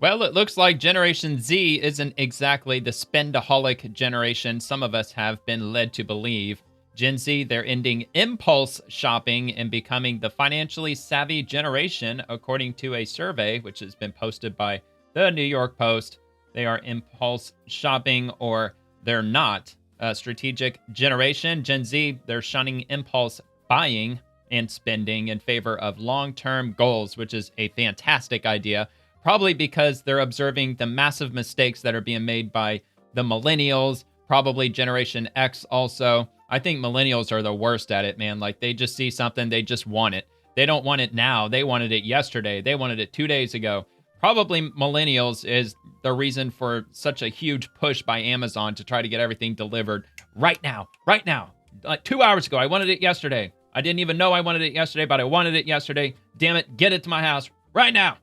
Well, it looks like Generation Z isn't exactly the spendaholic generation some of us have been led to believe. Gen Z, they're ending impulse shopping and becoming the financially savvy generation, according to a survey which has been posted by the New York Post. They are impulse shopping or they're not. A strategic generation, Gen Z, they're shunning impulse buying and spending in favor of long term goals, which is a fantastic idea. Probably because they're observing the massive mistakes that are being made by the millennials, probably Generation X also. I think millennials are the worst at it, man. Like they just see something, they just want it. They don't want it now. They wanted it yesterday. They wanted it 2 days ago. Probably millennials is the reason for such a huge push by Amazon to try to get everything delivered right now, right now. Like 2 hours ago, I wanted it yesterday. I didn't even know I wanted it yesterday, but I wanted it yesterday. Damn it, get it to my house right now.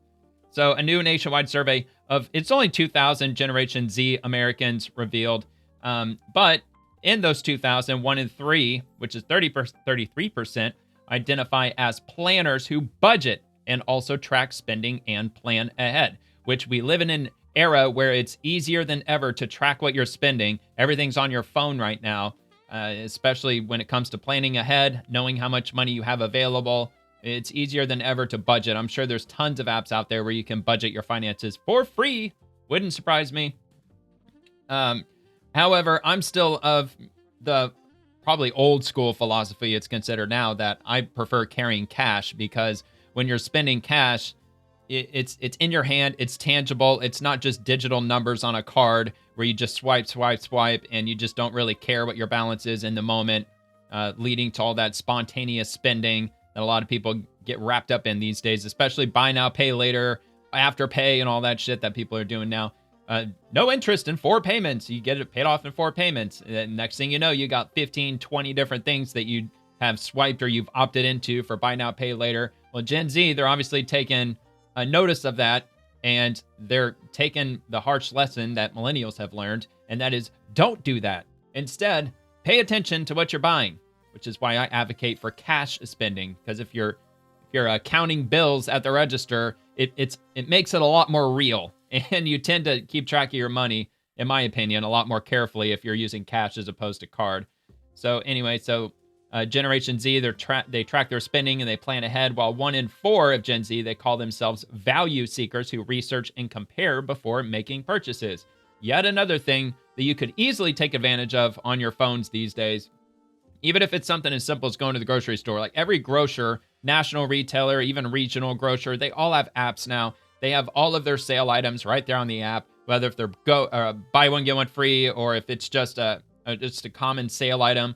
So a new nationwide survey of, it's only 2,000 Generation Z Americans revealed. But in those 2,000, 1 in 3, which is 33%, identify as planners who budget and also track spending and plan ahead, which we live in an era where it's easier than ever to track what you're spending. Everything's on your phone right now, especially when it comes to planning ahead, knowing how much money you have available. It's easier than ever to budget. I'm sure there's tons of apps out there where you can budget your finances for free. Wouldn't surprise me. However, I'm still of the probably old school philosophy it's considered now that I prefer carrying cash because when you're spending cash, it's in your hand, it's tangible. It's not just digital numbers on a card where you just swipe, and you just don't really care what your balance is in the moment, leading to all that spontaneous spending that a lot of people get wrapped up in these days, especially buy now, pay later, afterpay, and all that shit that people are doing now. No interest in 4 payments. You get it paid off in 4 payments. And next thing you know, you got 15, 20 different things that you have swiped or you've opted into for buy now, pay later. Well, Gen Z, they're obviously taking a notice of that, and they're taking the harsh lesson that millennials have learned, and that is don't do that. Instead, pay attention to what you're buying, which is why I advocate for cash spending. Because if you're counting bills at the register, it makes it a lot more real, and you tend to keep track of your money, in my opinion, a lot more carefully if you're using cash as opposed to card. So anyway, Generation Z, they track their spending and they plan ahead, while 1 in 4 of Gen Z, they call themselves value seekers who research and compare before making purchases. Yet another thing that you could easily take advantage of on your phones these days. Even if it's something as simple as going to the grocery store, like every grocer, national retailer, even regional grocer, they all have apps now. They have all of their sale items right there on the app, whether if they're buy one get one free, or if it's just a common sale item.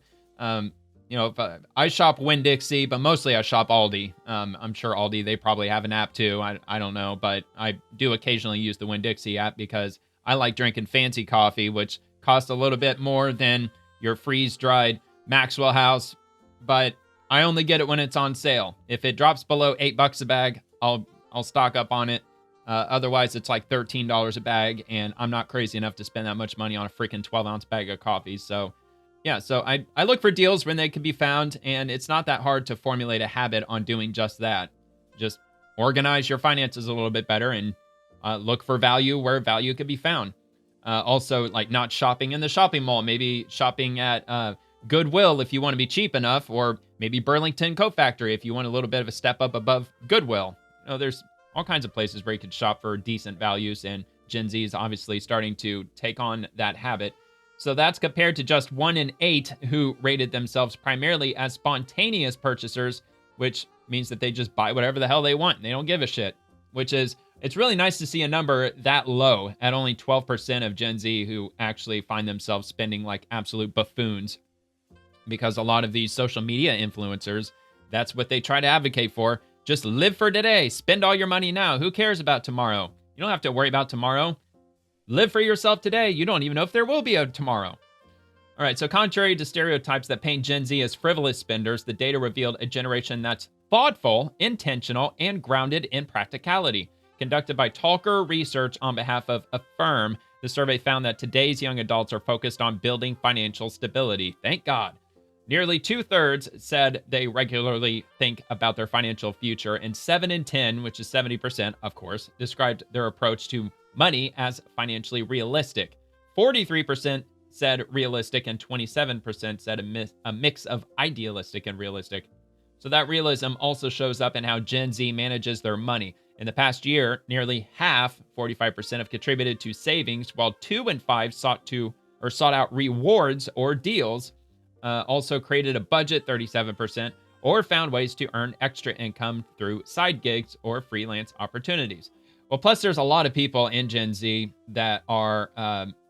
If I shop Winn-Dixie, but mostly I shop Aldi. I'm sure Aldi, they probably have an app too. I don't know, but I do occasionally use the Winn-Dixie app because I like drinking fancy coffee, which costs a little bit more than your freeze-dried Maxwell House, but I only get it when it's on sale. If it drops below $8 a bag, I'll stock up on it. Otherwise, it's like $13 a bag, and I'm not crazy enough to spend that much money on a freaking 12-ounce bag of coffee. So, yeah, I look for deals when they can be found, and it's not that hard to formulate a habit on doing just that. Just organize your finances a little bit better and look for value where value could be found. Also, like not shopping in the shopping mall, maybe shopping at Goodwill if you want to be cheap enough, or maybe Burlington Coat Factory if you want a little bit of a step up above Goodwill. There's all kinds of places where you can shop for decent values, and Gen Z is obviously starting to take on that habit. So that's compared to just 1 in 8 who rated themselves primarily as spontaneous purchasers, which means that they just buy whatever the hell they want and they don't give a shit, it's really nice to see a number that low at only 12% of Gen Z who actually find themselves spending like absolute buffoons. Because a lot of these social media influencers, that's what they try to advocate for. Just live for today. Spend all your money now. Who cares about tomorrow? You don't have to worry about tomorrow. Live for yourself today. You don't even know if there will be a tomorrow. All right, so contrary to stereotypes that paint Gen Z as frivolous spenders, the data revealed a generation that's thoughtful, intentional, and grounded in practicality. Conducted by Talker Research on behalf of Affirm, the survey found that today's young adults are focused on building financial stability. Thank God. Nearly two-thirds said they regularly think about their financial future, and 7 in 10, which is 70%, of course, described their approach to money as financially realistic. 43% said realistic, and 27% said a mix of idealistic and realistic. So that realism also shows up in how Gen Z manages their money. In the past year, nearly half, 45%, have contributed to savings, while 2 in 5 sought out rewards or deals, also created a budget, 37%, or found ways to earn extra income through side gigs or freelance opportunities. Well, plus there's a lot of people in Gen Z that are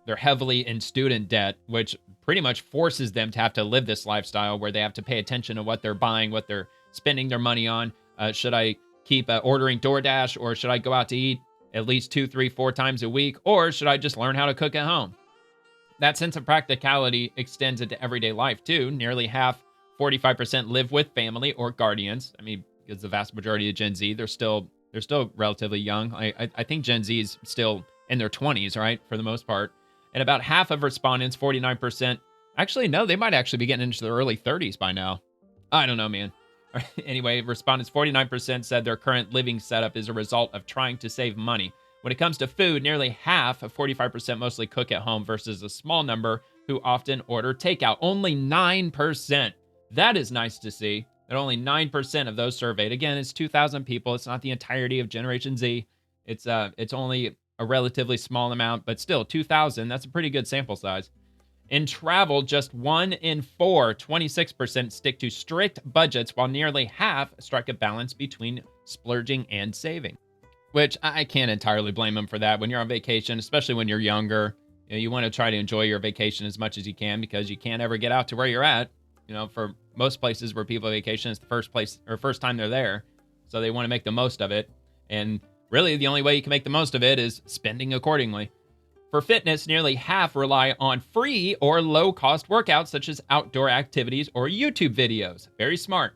they're heavily in student debt, which pretty much forces them to have to live this lifestyle where they have to pay attention to what they're buying, what they're spending their money on. Should I keep ordering DoorDash, or should I go out to eat at least 2, 3, 4 times a week, or should I just learn how to cook at home? That sense of practicality extends into everyday life too. Nearly half, 45%, live with family or guardians. I mean, because the vast majority of Gen Z, they're still relatively young. I think Gen Z is still in their 20s, right, for the most part. And about half of respondents, 49%, actually, no, they might actually be getting into their early 30s by now. I don't know, man. Anyway, respondents, 49%, said their current living setup is a result of trying to save money. When it comes to food, nearly half of 45% mostly cook at home versus a small number who often order takeout. Only 9%. That is nice to see. That only 9% of those surveyed. Again, it's 2,000 people. It's not the entirety of Generation Z. It's only a relatively small amount, but still 2,000. That's a pretty good sample size. In travel, just 1 in 4, 26%, stick to strict budgets, while nearly half strike a balance between splurging and saving. Which I can't entirely blame them for that. When you're on vacation, especially when you're younger, you want to try to enjoy your vacation as much as you can, because you can't ever get out to where you're at. For most places where people vacation, it's the first time they're there. So they want to make the most of it. And really, the only way you can make the most of it is spending accordingly. For fitness, nearly half rely on free or low-cost workouts, such as outdoor activities or YouTube videos. Very smart.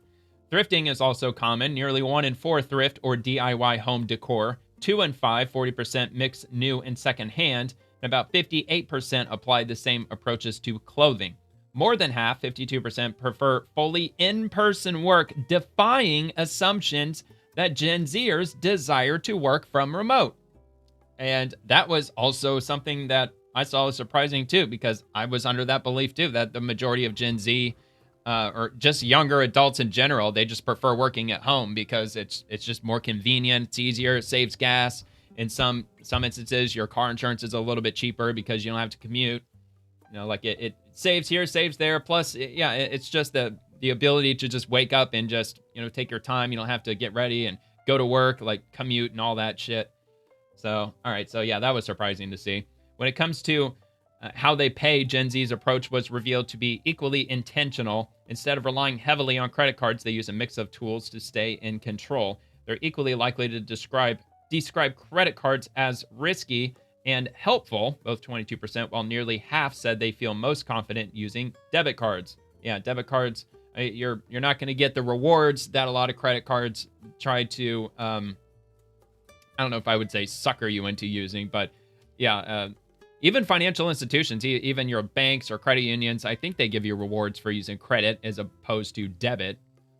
Thrifting is also common. Nearly 1 in 4 thrift or DIY home decor. 2 in 5, 40%, mix new and secondhand. And about 58% apply the same approaches to clothing. More than half, 52%, prefer fully in-person work, defying assumptions that Gen Zers desire to work from remote. And that was also something that I saw was surprising too, because I was under that belief too, that the majority of Gen Z, or just younger adults in general, they just prefer working at home because it's just more convenient, it's easier, it saves gas. In some instances, your car insurance is a little bit cheaper because you don't have to commute. Like it saves here, saves there. Plus, it's just the ability to just wake up and just, take your time. You don't have to get ready and go to work, like commute and all that shit. So, all right. So, yeah, that was surprising to see. When it comes to how they pay, Gen Z's approach was revealed to be equally intentional. Instead of relying heavily on credit cards, they use a mix of tools to stay in control. They're equally likely to describe credit cards as risky and helpful, both 22%, while nearly half said they feel most confident using debit cards. Yeah, debit cards, you're not going to get the rewards that a lot of credit cards try to, I don't know if I would say sucker you into using, but yeah, even financial institutions, even your banks or credit unions, I think they give you rewards for using credit as opposed to debit.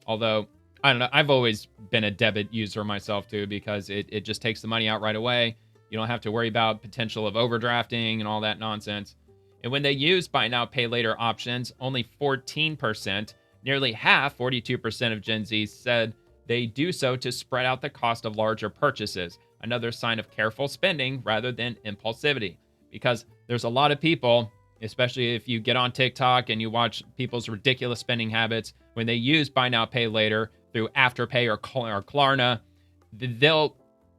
Although, I don't know, I've always been a debit user myself too, because it just takes the money out right away. You don't have to worry about potential of overdrafting and all that nonsense. And when they use buy now, pay later options, only 14%, nearly half, 42% of Gen Z said they do so to spread out the cost of larger purchases. Another sign of careful spending rather than impulsivity. Because there's a lot of people, especially if you get on TikTok and you watch people's ridiculous spending habits, when they use buy now, pay later through Afterpay or Klarna,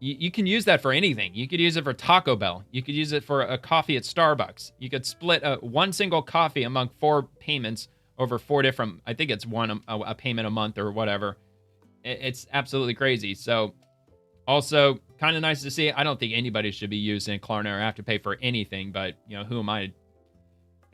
you can use that for anything. You could use it for Taco Bell. You could use it for a coffee at Starbucks. You could split one single coffee among 4 payments over 4 different, I think it's a payment a month or whatever. It's absolutely crazy. So also kind of nice to see. I don't think anybody should be using Klarna or Afterpay for anything, but who am I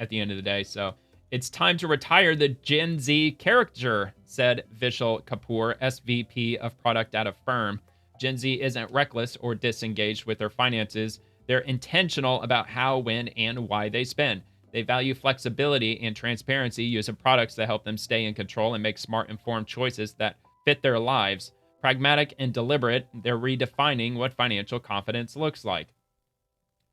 at the end of the day? So it's time to retire the Gen Z caricature, said Vishal Kapoor, SVP of product at a firm. Gen Z isn't reckless or disengaged with their finances. They're intentional about how, when, and why they spend. They value flexibility and transparency, using products that help them stay in control and make smart, informed choices that fit their lives. Pragmatic and deliberate, they're redefining what financial confidence looks like.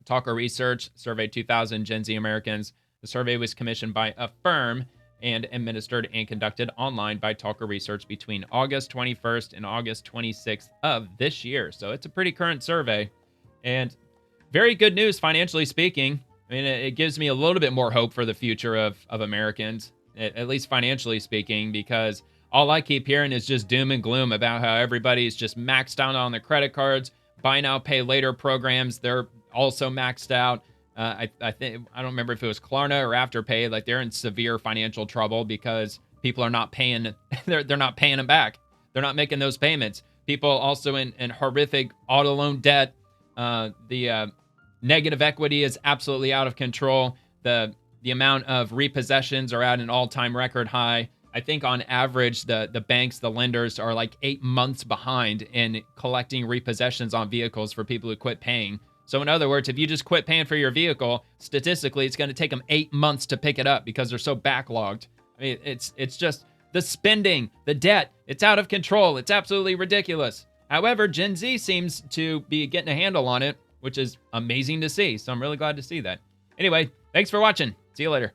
Talker Research surveyed 2,000 Gen Z Americans. The survey was commissioned by a firm and administered and conducted online by Talker Research between August 21st and August 26th of this year. So it's a pretty current survey. And very good news financially speaking. I mean, it gives me a little bit more hope for the future of Americans, at least financially speaking, because all I keep hearing is just doom and gloom about how everybody's just maxed out on their credit cards. Buy now, pay later programs, they're also maxed out. I think, I don't remember if it was Klarna or Afterpay, like they're in severe financial trouble because people are not paying, they're not paying them back. They're not making those payments. People also in horrific auto loan debt. The negative equity is absolutely out of control. The amount of repossessions are at an all-time record high. I think on average, the banks, the lenders are like 8 months behind in collecting repossessions on vehicles for people who quit paying. So in other words, if you just quit paying for your vehicle, statistically, it's going to take them 8 months to pick it up because they're so backlogged. I mean, it's just the spending, the debt, it's out of control. It's absolutely ridiculous. However, Gen Z seems to be getting a handle on it, which is amazing to see. So I'm really glad to see that. Anyway, thanks for watching. See you later.